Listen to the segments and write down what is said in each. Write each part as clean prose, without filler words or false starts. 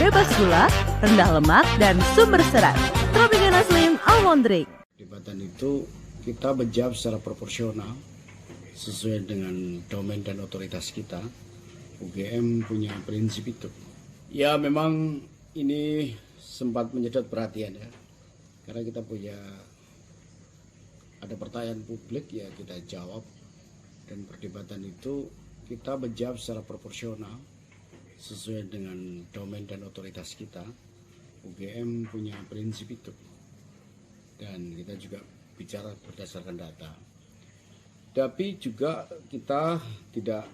bebas gula, rendah lemak, dan sumber serat. Tropicana Slim Almond Drink. Perdebatan itu kita menjawab secara proporsional sesuai dengan domain dan otoritas kita. UGM punya prinsip itu. Ya memang ini sempat menyedot perhatian ya. Karena kita punya ada pertanyaan publik ya kita jawab, dan perdebatan itu kita menjawab secara proporsional sesuai dengan domain dan otoritas kita. UGM punya prinsip itu, dan kita juga bicara berdasarkan data. Tapi juga kita tidak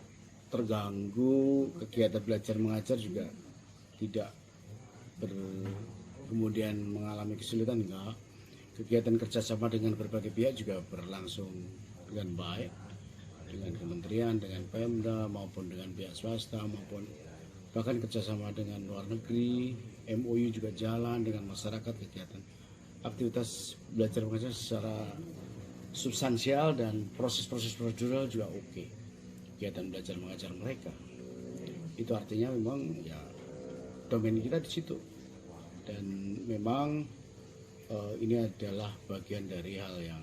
terganggu, kegiatan belajar mengajar juga tidak kemudian mengalami kesulitan, enggak. Kegiatan kerjasama dengan berbagai pihak juga berlangsung dengan baik, dengan kementerian, dengan Pemda, maupun dengan pihak swasta, maupun bahkan kerjasama dengan luar negeri. MOU juga jalan dengan masyarakat, kegiatan aktivitas belajar mengajar secara substansial dan proses-proses prosedural juga oke. Kegiatan belajar mengajar mereka itu artinya memang ya domain kita di situ, dan memang ini adalah bagian dari hal yang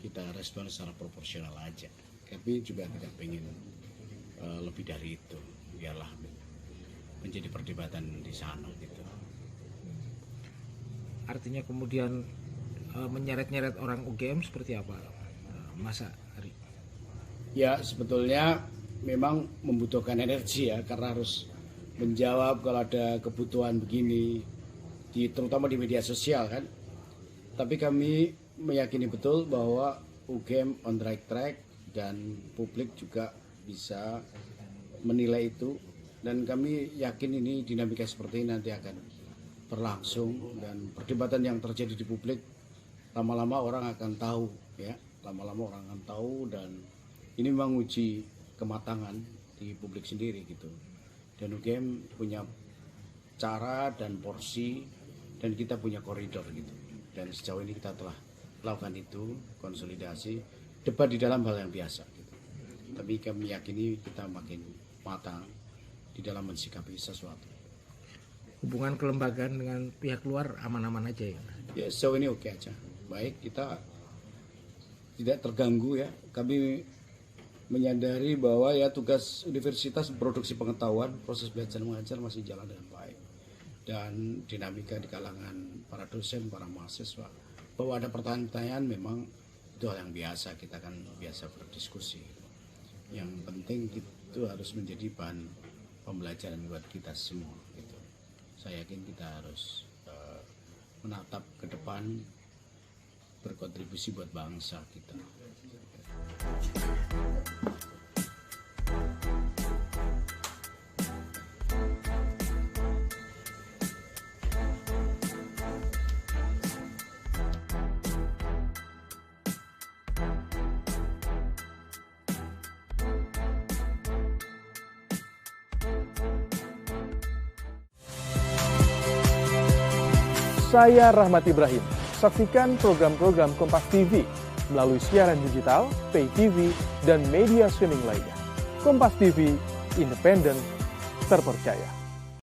kita respon secara proporsional aja, tapi juga tidak pengen lebih dari itu, biarlah menjadi perdebatan di sana gitu. Artinya kemudian menyeret-nyeret orang UGM seperti apa, Mas Ari? Ya sebetulnya memang membutuhkan energi ya, karena harus menjawab kalau ada kebutuhan begini, terutama di media sosial kan. Tapi kami meyakini betul bahwa UGM on the right track, dan publik juga bisa menilai itu, dan kami yakin ini dinamika seperti ini nanti akan berlangsung, dan perdebatan yang terjadi di publik lama-lama orang akan tahu ya, lama-lama orang akan tahu, dan ini memang uji kematangan di publik sendiri gitu. Dan UGM punya cara dan porsi, dan kita punya koridor gitu. Dan sejauh ini kita telah lakukan itu, konsolidasi, debat di dalam hal yang biasa gitu. Tapi kami yakini kita makin matang di dalam mensikapi sesuatu. Hubungan kelembagaan dengan pihak luar aman-aman aja ya? Ya sejauh ini oke aja. Baik, kita tidak terganggu ya. Kami menyadari bahwa ya tugas universitas produksi pengetahuan, proses belajar mengajar masih jalan dengan baik, dan dinamika di kalangan para dosen, para mahasiswa, bahwa ada pertanyaan-pertanyaan memang itu hal yang biasa, kita kan biasa berdiskusi. Yang penting itu harus menjadi bahan pembelajaran buat kita semua gitu. Saya yakin kita harus menatap ke depan, berkontribusi buat bangsa kita. Saya Rahmat Ibrahim. Saksikan program-program Kompas TV melalui siaran digital, pay TV, dan media streaming lainnya. Kompas TV, independen, terpercaya.